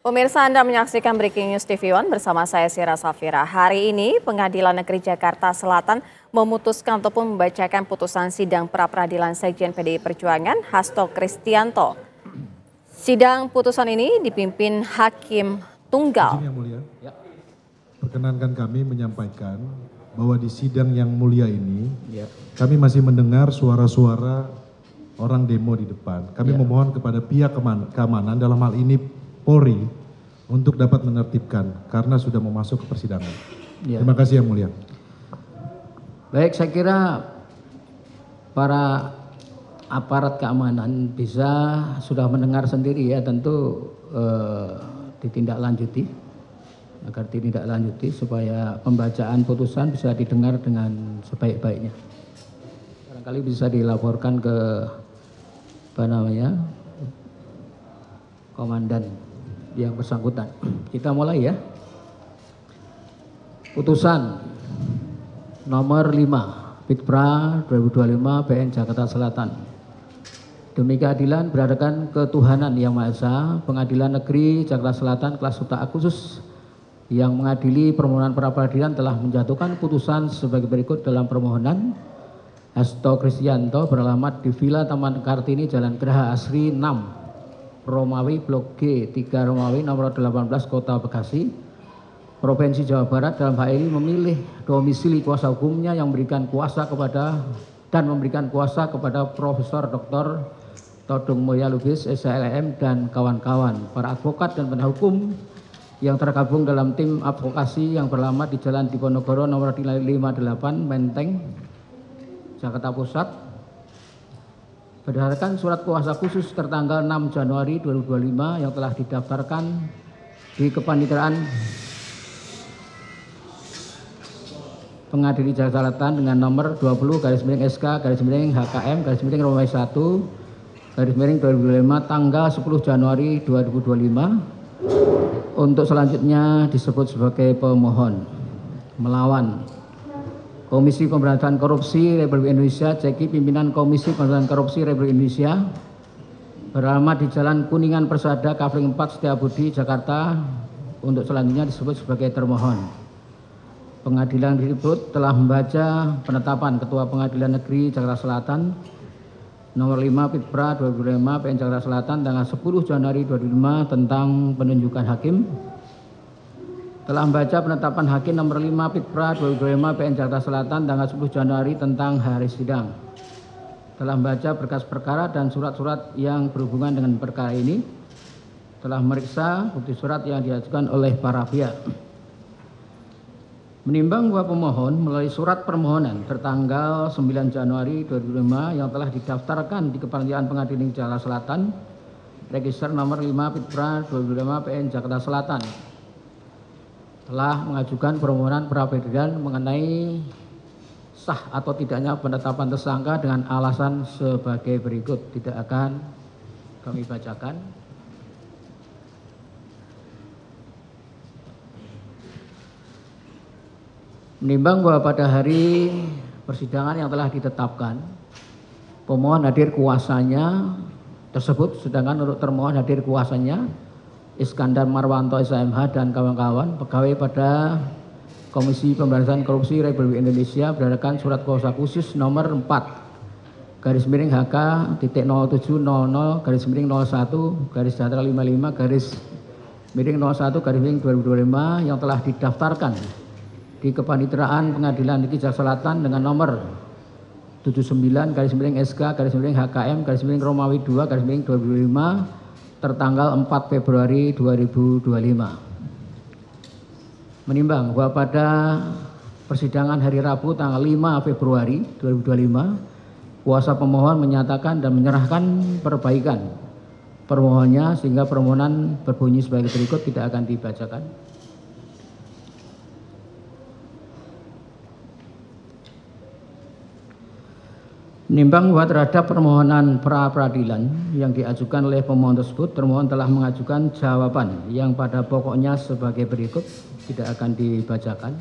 Pemirsa, Anda menyaksikan Breaking News TV One bersama saya Sira Safira. Hari ini Pengadilan Negeri Jakarta Selatan memutuskan ataupun membacakan putusan sidang pra-peradilan Sekjen PDI Perjuangan Hasto Kristianto. Sidang putusan ini dipimpin Hakim Tunggal. Yang mulia, perkenankan kami menyampaikan bahwa di sidang yang mulia ini kami masih mendengar suara-suara orang demo di depan. Kami memohon kepada pihak keamanan dalam hal ini Polri untuk dapat menertibkan karena sudah mau masuk ke persidangan. Terima kasih yang mulia. Baik, saya kira para aparat keamanan sudah mendengar sendiri ya, tentu ditindaklanjuti agar ditindaklanjuti supaya pembacaan putusan bisa didengar dengan sebaik-baiknya. Barangkali bisa dilaporkan ke komandan yang bersangkutan. Kita mulai ya. Putusan nomor 5 Pitpra 2025 PN Jakarta Selatan. Demi keadilan berdasarkan ketuhanan yang Maha Esa, Pengadilan Negeri Jakarta Selatan kelas Suta khusus yang mengadili permohonan pra-peradilan telah menjatuhkan putusan sebagai berikut dalam permohonan Hasto Kristianto beralamat di Villa Taman Kartini Jalan Geraha Asri 6 Romawi Blok G 3 Romawi nomor 18 Kota Bekasi, Provinsi Jawa Barat dalam hal ini memilih domisili kuasa hukumnya yang memberikan kuasa kepada Profesor Dr. Todung Mulya Lubis, SHLM dan kawan-kawan, para advokat dan penasihat hukum yang tergabung dalam tim advokasi yang beralamat di Jalan Diponegoro nomor 58 Menteng, Jakarta Pusat. Berdasarkan surat kuasa khusus tertanggal 6 Januari 2025 yang telah didaftarkan di Kepaniteraan Pengadilan Jakarta Selatan dengan nomor 20/SK/HKM/Romawi 1/2025 tanggal 10 Januari 2025 untuk selanjutnya disebut sebagai pemohon melawan Komisi Pemberantasan Korupsi Republik Indonesia, CEKI, pimpinan Komisi Pemberantasan Korupsi Republik Indonesia, beralamat di Jalan Kuningan Persada, Kavling 4, Setiabudi, Jakarta, untuk selanjutnya disebut sebagai termohon. Pengadilan tersebut telah membaca penetapan Ketua Pengadilan Negeri Jakarta Selatan nomor 5 Pitpra 2025 PN Jakarta Selatan tanggal 10 Januari 2025 tentang penunjukan hakim. Telah membaca penetapan hakim nomor 5 Pitpra 2025 PN Jakarta Selatan tanggal 10 Januari tentang hari sidang. Telah membaca berkas perkara dan surat-surat yang berhubungan dengan perkara ini. Telah memeriksa bukti surat yang diajukan oleh para pihak. Menimbang bahwa pemohon melalui surat permohonan tertanggal 9 Januari 2025 yang telah didaftarkan di Kepanitiaan Pengadilan Jakarta Selatan, register nomor 5 Pitpra 2025 PN Jakarta Selatan, telah mengajukan permohonan pra-peradilan mengenai sah atau tidaknya penetapan tersangka dengan alasan sebagai berikut. Tidak akan kami bacakan. Menimbang bahwa pada hari persidangan yang telah ditetapkan, pemohon hadir kuasanya tersebut, sedangkan untuk termohon hadir kuasanya Iskandar Marwanto SMH dan kawan-kawan, pegawai pada Komisi Pemberantasan Korupsi Republik Indonesia berdasarkan surat kuasa khusus nomor 4/HK-02700-01-55/01/2025 yang telah didaftarkan di Kepaniteraan Pengadilan Negeri Jakarta Selatan dengan nomor 79/SK/HKM/Romawi 2/2025 tertanggal 4 Februari 2025. Menimbang bahwa pada persidangan hari Rabu tanggal 5 Februari 2025, kuasa pemohon menyatakan dan menyerahkan perbaikan permohonannya sehingga permohonan berbunyi sebagai berikut, tidak akan dibacakan. Menimbang bahwa terhadap permohonan pra-peradilan yang diajukan oleh pemohon tersebut, termohon telah mengajukan jawaban yang pada pokoknya sebagai berikut, tidak akan dibacakan.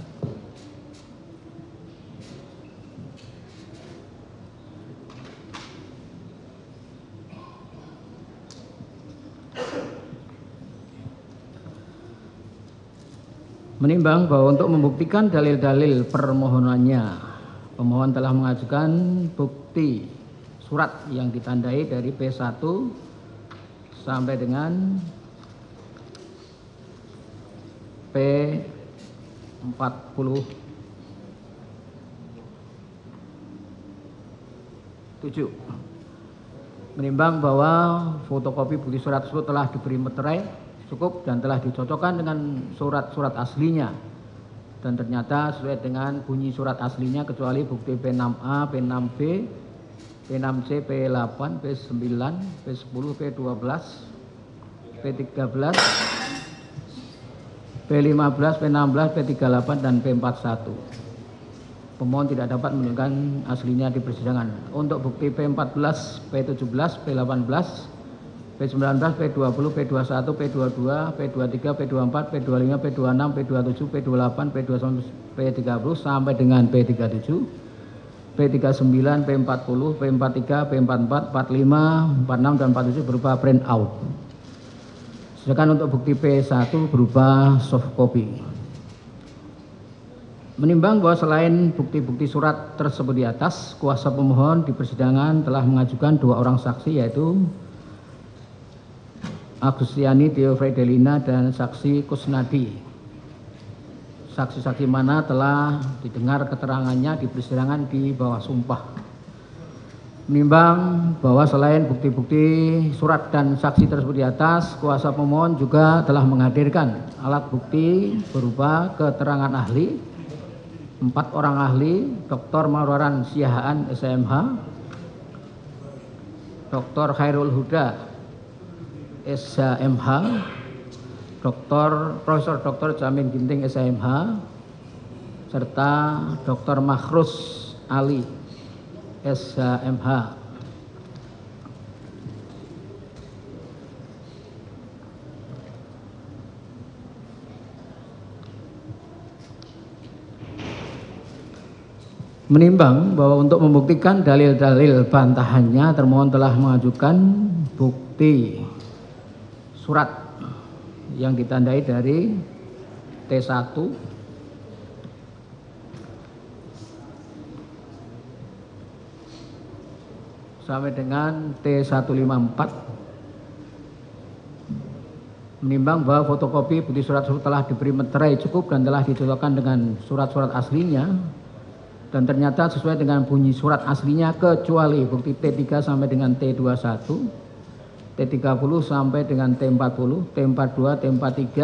Menimbang bahwa untuk membuktikan dalil-dalil permohonannya, pemohon telah mengajukan bukti surat yang ditandai dari P1 sampai dengan P47. Menimbang bahwa fotokopi bukti surat tersebut telah diberi meterai cukup dan telah dicocokkan dengan surat-surat aslinya, dan ternyata sesuai dengan bunyi surat aslinya kecuali bukti P6A, P6B, P6C, P8, P9, P10, P12, P13, P15, P16, P38, dan P41. Pemohon tidak dapat menunjukkan aslinya di persidangan. Untuk bukti P14, P17, P18, P19, P20, P21, P22, P23, P24, P25, P26, P27, P28, P29, P30 sampai dengan P37, P39, P40, P43, P44, 45, 46, dan 47 berupa print out. Sedangkan untuk bukti P1 berupa soft copy. Menimbang bahwa selain bukti-bukti surat tersebut di atas, kuasa pemohon di persidangan telah mengajukan 2 orang saksi, yaitu Agustiani Theofredelina dan saksi Kusnadi. Saksi-saksi mana telah didengar keterangannya di persidangan di bawah sumpah. Menimbang bahwa selain bukti-bukti surat dan saksi tersebut di atas, kuasa pemohon juga telah menghadirkan alat bukti berupa keterangan ahli, 4 orang ahli, Dr. Marwaran Siahaan SMH, Dr. Khairul Huda SMH, Profesor Dr. Jamin Ginting SMH, serta Dr. Makhrus Ali SMH. Menimbang bahwa untuk membuktikan dalil-dalil bantahannya, termohon telah mengajukan bukti surat yang ditandai dari T1 sampai dengan T154. Menimbang bahwa fotokopi bukti surat tersebut telah diberi meterai cukup dan telah dicocokkan dengan surat-surat aslinya, dan ternyata sesuai dengan bunyi surat aslinya kecuali bukti T3 sampai dengan T21, T30 sampai dengan T40, T42, T43,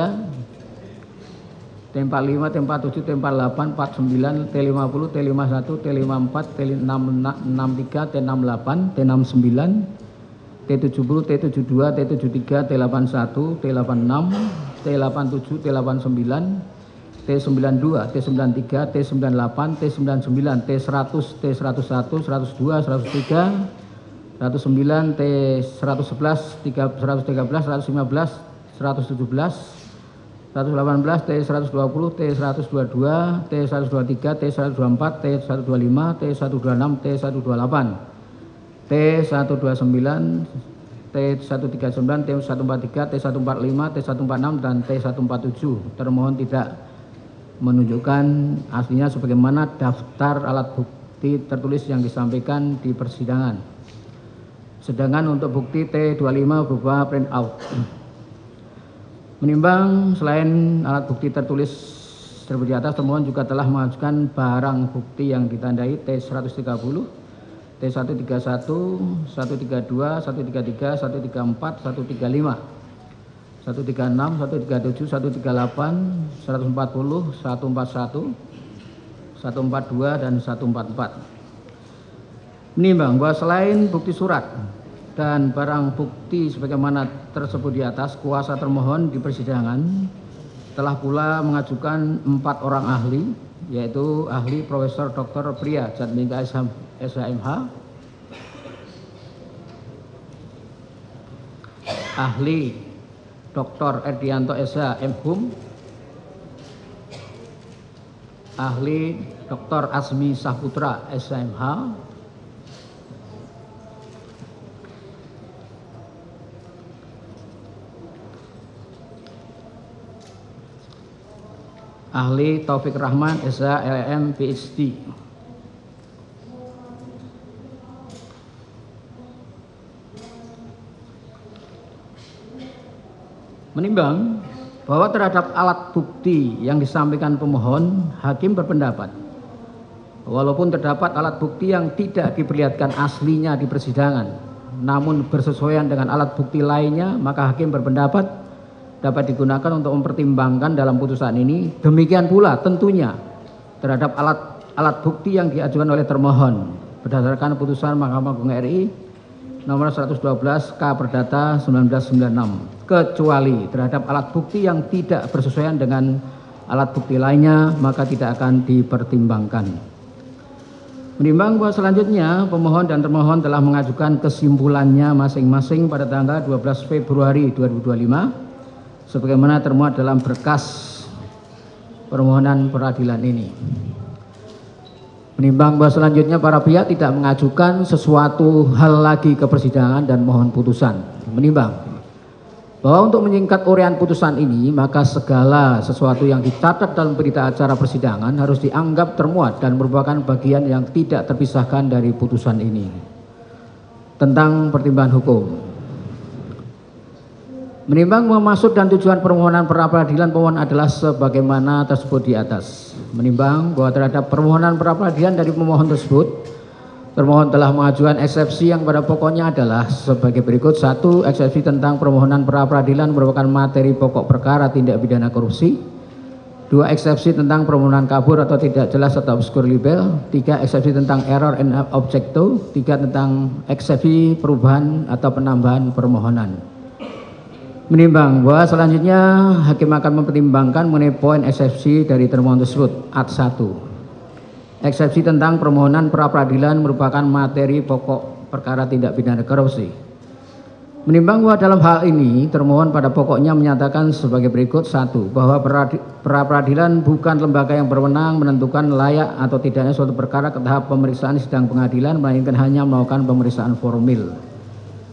T45, T47, T48, 49, T50, T51, T54, T63, T68, T69, T70, T72, T73, T81, T86, T87, T89, T92, T93, T98, T99, T100, T101, 102, 103, 109, T111, 113, 115, 117, 118, T120, T122, T123, T124, T125, T126, T128, T129, T139, T143, T145, T146, dan T147. Termohon tidak menunjukkan aslinya sebagaimana daftar alat bukti tertulis yang disampaikan di persidangan. Sedangkan untuk bukti T25 berupa print out. Menimbang selain alat bukti tertulis tersebut di atas, termohon juga telah mengajukan barang bukti yang ditandai T130, T131, 132, 133, 134, 135. 136, 137, 138, 140, 141, 142, dan 144. Menimbang bahwa selain bukti surat dan barang bukti sebagaimana tersebut di atas, kuasa termohon di persidangan telah pula mengajukan 4 orang ahli, yaitu ahli Profesor Dr. Priya Jatmika SHMH, ahli Dr. Erdianto SH MHum, ahli Dr. Asmi Saputra SMH, Ahli Taufik Rahman, SH, LLM, PhD. Menimbang bahwa terhadap alat bukti yang disampaikan pemohon, hakim berpendapat walaupun terdapat alat bukti yang tidak diperlihatkan aslinya di persidangan, namun bersesuaian dengan alat bukti lainnya, maka hakim berpendapat dapat digunakan untuk mempertimbangkan dalam putusan ini. Demikian pula tentunya terhadap alat bukti yang diajukan oleh termohon berdasarkan putusan Mahkamah Agung RI nomor 112 K Perdata 1996, kecuali terhadap alat bukti yang tidak bersesuaian dengan alat bukti lainnya, maka tidak akan dipertimbangkan. Menimbang bahwa selanjutnya pemohon dan termohon telah mengajukan kesimpulannya masing-masing pada tanggal 12 Februari 2025 sebagaimana termuat dalam berkas permohonan peradilan ini. Menimbang bahwa selanjutnya para pihak tidak mengajukan sesuatu hal lagi ke persidangan dan mohon putusan. Menimbang bahwa untuk menyingkat uraian putusan ini, maka segala sesuatu yang dicatat dalam berita acara persidangan harus dianggap termuat dan merupakan bagian yang tidak terpisahkan dari putusan ini. Tentang pertimbangan hukum. Menimbang bahwa maksud dan tujuan permohonan pra-peradilan pemohon adalah sebagaimana tersebut di atas. Menimbang bahwa terhadap permohonan pra-peradilan dari pemohon tersebut, termohon telah mengajukan eksepsi yang pada pokoknya adalah sebagai berikut. 1. Eksepsi tentang permohonan pra-peradilan merupakan materi pokok perkara tindak pidana korupsi. 2. Eksepsi tentang permohonan kabur atau tidak jelas atau obskur libel. 3. Eksepsi tentang error in objecto. 3. Tentang eksepsi perubahan atau penambahan permohonan. Menimbang bahwa selanjutnya hakim akan mempertimbangkan mengenai poin eksepsi dari termohon tersebut. Ad 1. Eksepsi tentang permohonan pra-peradilan merupakan materi pokok perkara tindak pidana korupsi. Menimbang bahwa dalam hal ini termohon pada pokoknya menyatakan sebagai berikut. 1. Bahwa pra-peradilan bukan lembaga yang berwenang menentukan layak atau tidaknya suatu perkara ke tahap pemeriksaan sidang pengadilan, melainkan hanya melakukan pemeriksaan formil.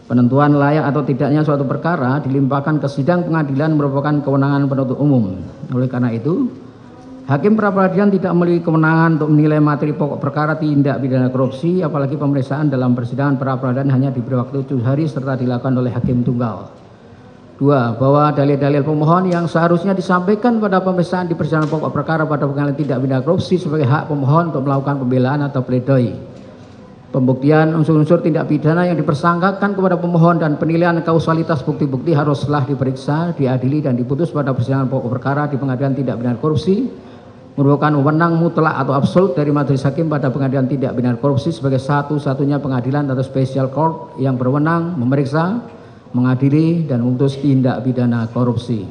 Penentuan layak atau tidaknya suatu perkara dilimpahkan ke sidang pengadilan merupakan kewenangan penuntut umum. Oleh karena itu, hakim pra-peradilan tidak memiliki kewenangan untuk menilai materi pokok perkara tindak pidana korupsi, apalagi pemeriksaan dalam persidangan pra-peradilan hanya diberi waktu 7 hari serta dilakukan oleh hakim tunggal. 2. Bahwa dalil-dalil pemohon yang seharusnya disampaikan pada pemeriksaan di persidangan pokok perkara pada pengadilan tindak pidana korupsi sebagai hak pemohon untuk melakukan pembelaan atau pledoi. Pembuktian unsur-unsur tindak pidana yang dipersangkakan kepada pemohon dan penilaian kausalitas bukti-bukti haruslah diperiksa, diadili dan diputus pada persidangan pokok perkara di pengadilan tindak pidana korupsi merupakan wewenang mutlak atau absolut dari majelis hakim pada pengadilan tindak pidana korupsi sebagai satu-satunya pengadilan atau special court yang berwenang memeriksa, mengadili dan memutus tindak pidana korupsi.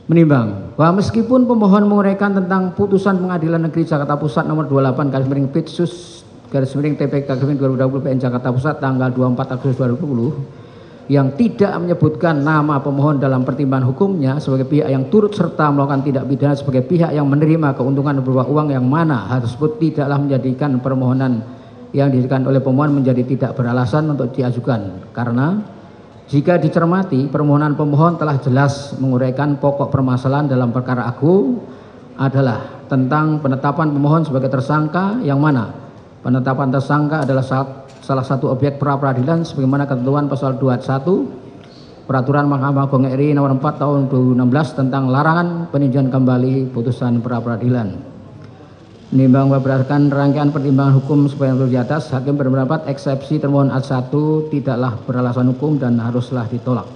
Menimbang bahwa meskipun pemohon menguraikan tentang putusan Pengadilan Negeri Jakarta Pusat nomor 28/Pitsus TPK/2020 PN Jakarta Pusat tanggal 24 Agustus 2020 yang tidak menyebutkan nama pemohon dalam pertimbangan hukumnya sebagai pihak yang turut serta melakukan tindak pidana sebagai pihak yang menerima keuntungan berupa uang, yang mana hal tersebut tidaklah menjadikan permohonan yang diajukan oleh pemohon menjadi tidak beralasan untuk diajukan, karena jika dicermati permohonan pemohon telah jelas menguraikan pokok permasalahan dalam perkara agung adalah tentang penetapan pemohon sebagai tersangka, yang mana penetapan tersangka adalah salah satu objek pra-peradilan sebagaimana ketentuan pasal 21 Peraturan Mahkamah Agung RI nomor 4 tahun 2016 tentang larangan peninjauan kembali putusan pra-peradilan. Menimbang berdasarkan rangkaian pertimbangan hukum sepanjang di atas, hakim berpendapat eksepsi termohon ad 1 tidaklah beralasan hukum dan haruslah ditolak.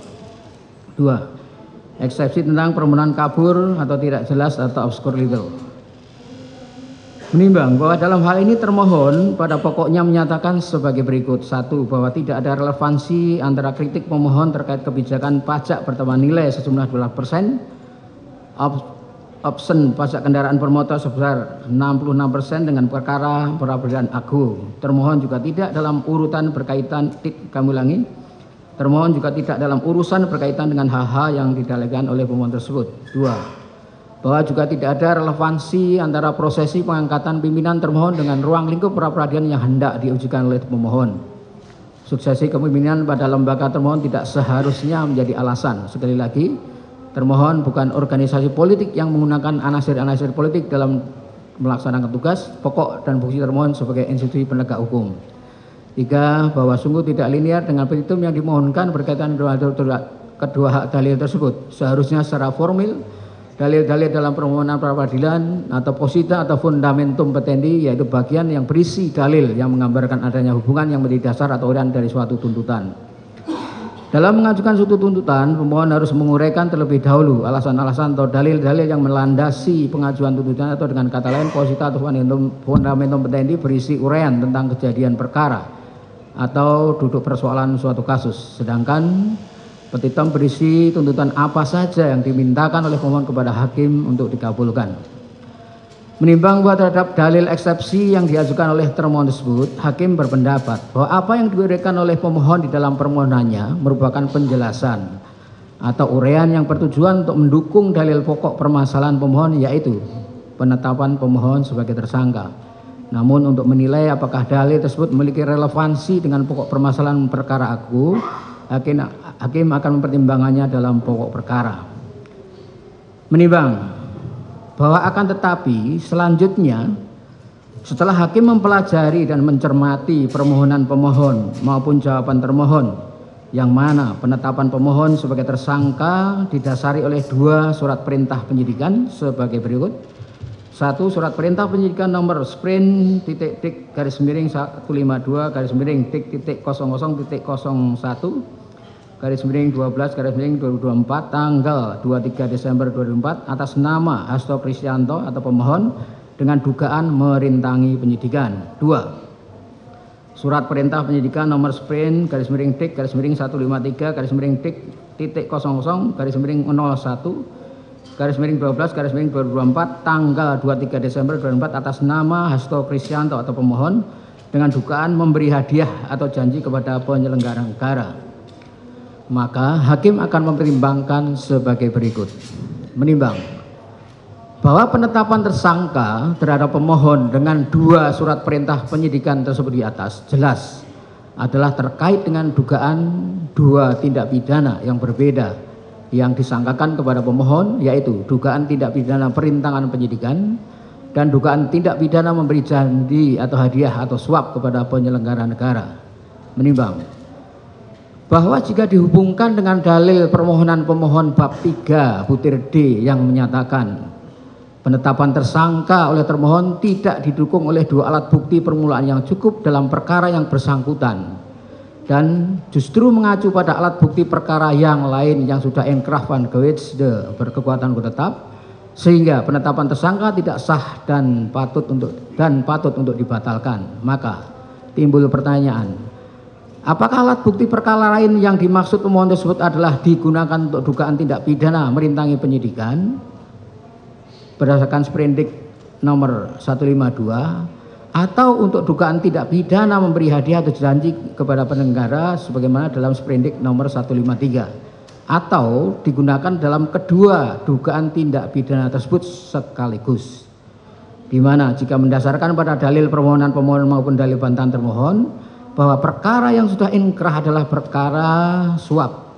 2. Eksepsi tentang permohonan kabur atau tidak jelas atau obskur legal. Menimbang bahwa dalam hal ini termohon pada pokoknya menyatakan sebagai berikut. 1. Bahwa tidak ada relevansi antara kritik pemohon terkait kebijakan pajak pertambahan nilai sejumlah 12%, option pajak kendaraan bermotor sebesar 66% dengan perkara pra-peradilan agung. Termohon juga tidak dalam urutan berkaitan, termohon juga tidak dalam urusan berkaitan dengan hal-hal yang didalilkan oleh pemohon tersebut. 2. Bahwa juga tidak ada relevansi antara prosesi pengangkatan pimpinan termohon dengan ruang lingkup pra-peradilan yang hendak diujikan oleh pemohon. Suksesi kepemimpinan pada lembaga termohon tidak seharusnya menjadi alasan. Sekali lagi, termohon bukan organisasi politik yang menggunakan anasir-anasir politik dalam melaksanakan tugas pokok dan fungsi termohon sebagai institusi penegak hukum. 3. Bahwa sungguh tidak linear dengan petitum yang dimohonkan berkaitan dengan kedua hak dalil tersebut. Seharusnya secara formil dalil-dalil dalam permohonan pra peradilan atau posita atau fundamentum petendi, yaitu bagian yang berisi dalil yang menggambarkan adanya hubungan yang menjadi dasar atau urian dari suatu tuntutan. Dalam mengajukan suatu tuntutan, pemohon harus menguraikan terlebih dahulu alasan-alasan atau dalil-dalil yang melandasi pengajuan tuntutan, atau dengan kata lain posita atau fundamentum petendi berisi uraian tentang kejadian perkara atau duduk persoalan suatu kasus. Sedangkan petitum berisi tuntutan apa saja yang dimintakan oleh pemohon kepada hakim untuk dikabulkan. Menimbang bahwa terhadap dalil eksepsi yang diajukan oleh termohon tersebut, hakim berpendapat bahwa apa yang diberikan oleh pemohon di dalam permohonannya merupakan penjelasan atau uraian yang bertujuan untuk mendukung dalil pokok permasalahan pemohon, yaitu penetapan pemohon sebagai tersangka. Namun untuk menilai apakah dalil tersebut memiliki relevansi dengan pokok permasalahan perkara aku, hakim akan mempertimbangannya dalam pokok perkara. Menimbang bahwa akan tetapi selanjutnya setelah hakim mempelajari dan mencermati permohonan pemohon maupun jawaban termohon, yang mana penetapan pemohon sebagai tersangka didasari oleh 2 surat perintah penyidikan sebagai berikut. 1. Surat perintah penyidikan nomor sprint /(-0) tanggal 23 Desember 2004 atas nama Hasto Kristianto atau pemohon dengan dugaan merintangi penyidikan. 2. Surat perintah penyidikan nomor sprint /(-0) tanggal 23 Desember 2004 atas nama Hasto Kristianto atau pemohon dengan dugaan memberi hadiah atau janji kepada penyelenggara negara. Maka hakim akan mempertimbangkan sebagai berikut. Menimbang bahwa penetapan tersangka terhadap pemohon dengan 2 surat perintah penyidikan tersebut di atas jelas adalah terkait dengan dugaan 2 tindak pidana yang berbeda yang disangkakan kepada pemohon, yaitu dugaan tindak pidana perintangan penyidikan dan dugaan tindak pidana memberi janji atau hadiah atau suap kepada penyelenggara negara. Menimbang bahwa jika dihubungkan dengan dalil permohonan pemohon bab 3 butir D yang menyatakan penetapan tersangka oleh termohon tidak didukung oleh 2 alat bukti permulaan yang cukup dalam perkara yang bersangkutan dan justru mengacu pada alat bukti perkara yang lain yang sudah inkrah van gewetste berkekuatan tetap, sehingga penetapan tersangka tidak sah dan patut untuk dibatalkan, maka timbul pertanyaan, apakah alat bukti perkara lain yang dimaksud pemohon tersebut adalah digunakan untuk dugaan tindak pidana merintangi penyidikan berdasarkan sprindik nomor 152, atau untuk dugaan tidak pidana memberi hadiah atau janji kepada penyelenggara sebagaimana dalam sprindik nomor 153, atau digunakan dalam kedua dugaan tindak pidana tersebut sekaligus. Di mana jika mendasarkan pada dalil permohonan pemohon maupun dalil bantahan termohon bahwa perkara yang sudah inkrah adalah perkara suap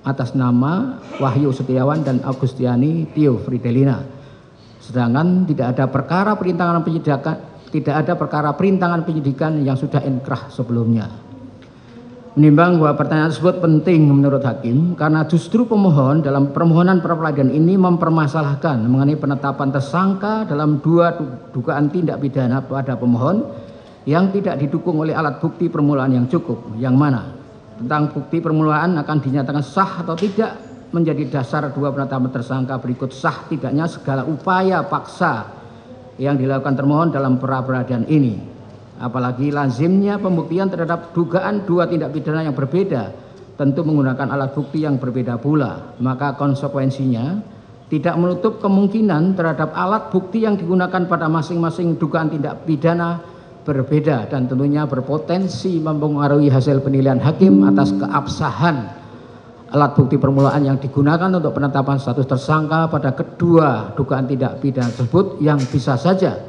atas nama Wahyu Setiawan dan Agustiani Tio Fridelina, sedangkan tidak ada perkara perintangan penyidikan yang sudah inkrah sebelumnya. Menimbang bahwa pertanyaan tersebut penting menurut hakim karena justru pemohon dalam permohonan pra peradilan ini mempermasalahkan mengenai penetapan tersangka dalam 2 dugaan tindak pidana pada pemohon yang tidak didukung oleh alat bukti permulaan yang cukup, yang mana tentang bukti permulaan akan dinyatakan sah atau tidak menjadi dasar 2 penetapan tersangka berikut. Sah tidaknya segala upaya paksa yang dilakukan termohon dalam pra peradilan ini, apalagi lazimnya pembuktian terhadap dugaan 2 tindak pidana yang berbeda tentu menggunakan alat bukti yang berbeda pula, maka konsekuensinya tidak menutup kemungkinan terhadap alat bukti yang digunakan pada masing-masing dugaan tindak pidana berbeda dan tentunya berpotensi mempengaruhi hasil penilaian hakim atas keabsahan alat bukti permulaan yang digunakan untuk penetapan status tersangka pada kedua dugaan tindak pidana tersebut, yang bisa saja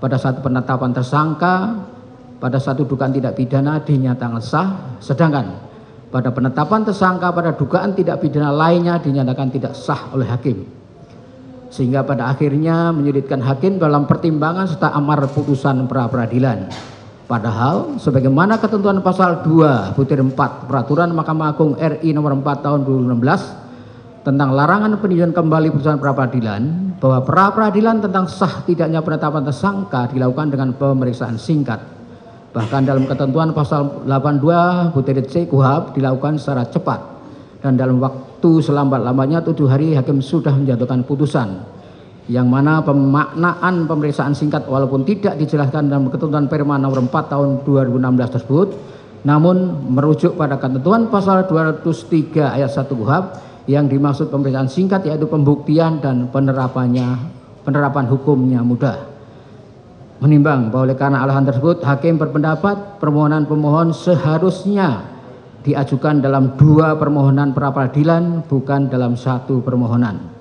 pada satu penetapan tersangka pada satu dugaan tindak pidana dinyatakan sah, sedangkan pada penetapan tersangka pada dugaan tindak pidana lainnya dinyatakan tidak sah oleh hakim, sehingga pada akhirnya menyulitkan hakim dalam pertimbangan serta amar putusan pra peradilan. Padahal sebagaimana ketentuan pasal 2/4 Peraturan Mahkamah Agung RI nomor 4 tahun 2016 tentang larangan peninjauan kembali putusan pra peradilan, bahwa pra peradilan tentang sah tidaknya penetapan tersangka dilakukan dengan pemeriksaan singkat. Bahkan dalam ketentuan pasal 82/C KUHP dilakukan secara cepat dan dalam waktu selambat-lambatnya 7 hari hakim sudah menjatuhkan putusan, yang mana pemaknaan pemeriksaan singkat walaupun tidak dijelaskan dalam ketentuan Perma nomor 4 tahun 2016 tersebut, namun merujuk pada ketentuan pasal 203 ayat 1 KUHP yang dimaksud pemeriksaan singkat yaitu pembuktian dan penerapan hukumnya mudah. Menimbang bahwa oleh karena alasan tersebut, hakim berpendapat permohonan pemohon seharusnya diajukan dalam 2 permohonan pra peradilan, bukan dalam 1 permohonan.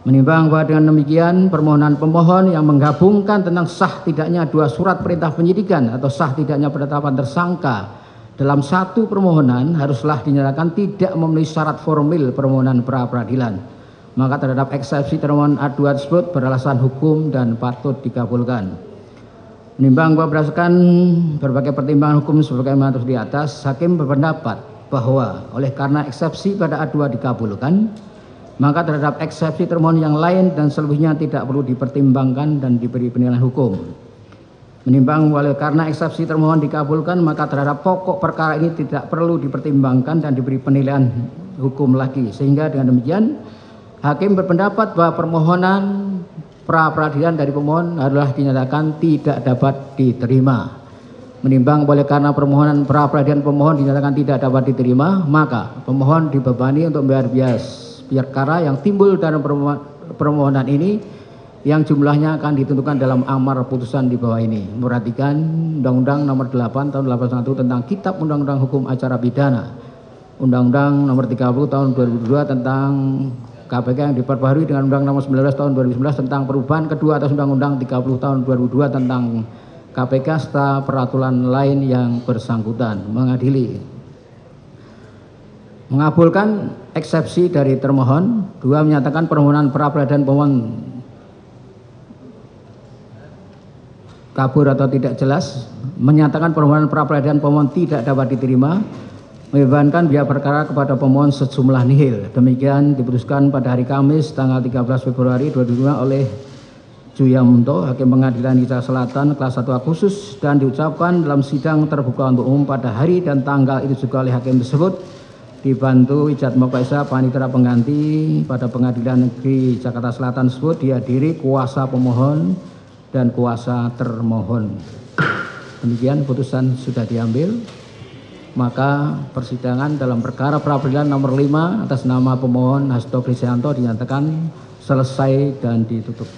Menimbang bahwa dengan demikian permohonan pemohon yang menggabungkan tentang sah tidaknya 2 surat perintah penyidikan atau sah tidaknya penetapan tersangka dalam 1 permohonan haruslah dinyatakan tidak memenuhi syarat formil permohonan pra peradilan. Maka terhadap eksepsi termohon A2 tersebut beralasan hukum dan patut dikabulkan. Menimbang bahwa berdasarkan berbagai pertimbangan hukum sebagaimana terus di atas, hakim berpendapat bahwa oleh karena eksepsi pada A2 dikabulkan, maka terhadap eksepsi termohon yang lain dan selebihnya tidak perlu dipertimbangkan dan diberi penilaian hukum. Menimbang oleh karena eksepsi termohon dikabulkan, maka terhadap pokok perkara ini tidak perlu dipertimbangkan dan diberi penilaian hukum lagi, sehingga dengan demikian hakim berpendapat bahwa permohonan pra peradilan dari pemohon adalah dinyatakan tidak dapat diterima. Menimbang oleh karena permohonan pra peradilan pemohon dinyatakan tidak dapat diterima, maka pemohon dibebani untuk membayar biaya perkara yang timbul dalam permohonan ini, yang jumlahnya akan ditentukan dalam amar putusan di bawah ini. Memperhatikan Undang-Undang nomor 8 tahun 81 tentang Kitab Undang-Undang Hukum Acara Pidana, Undang-Undang nomor 30 tahun 2002 tentang KPK yang diperbaharui dengan Undang-Undang nomor 19 tahun 2011 tentang perubahan kedua atas Undang-Undang 30 tahun 2002 tentang KPK serta peraturan lain yang bersangkutan. Mengadili, mengabulkan eksepsi dari termohon. 2, menyatakan permohonan pra peradilan pemohon kabur atau tidak jelas. Menyatakan permohonan pra peradilan pemohon tidak dapat diterima. Membebankan biaya perkara kepada pemohon sejumlah nihil. Demikian diputuskan pada hari Kamis tanggal 13 Februari 2005 oleh Juyamunto, Hakim Pengadilan Negeri Jakarta Selatan kelas 1 khusus, dan diucapkan dalam sidang terbuka untuk umum pada hari dan tanggal itu juga oleh hakim tersebut, dibantu Ijat Mokaisa Panitera Pengganti pada Pengadilan Negeri Jakarta Selatan tersebut, dihadiri kuasa pemohon dan kuasa termohon. Demikian putusan sudah diambil. Maka persidangan dalam perkara pra peradilan nomor 5 atas nama pemohon Hasto Kristianto dinyatakan selesai dan ditutup.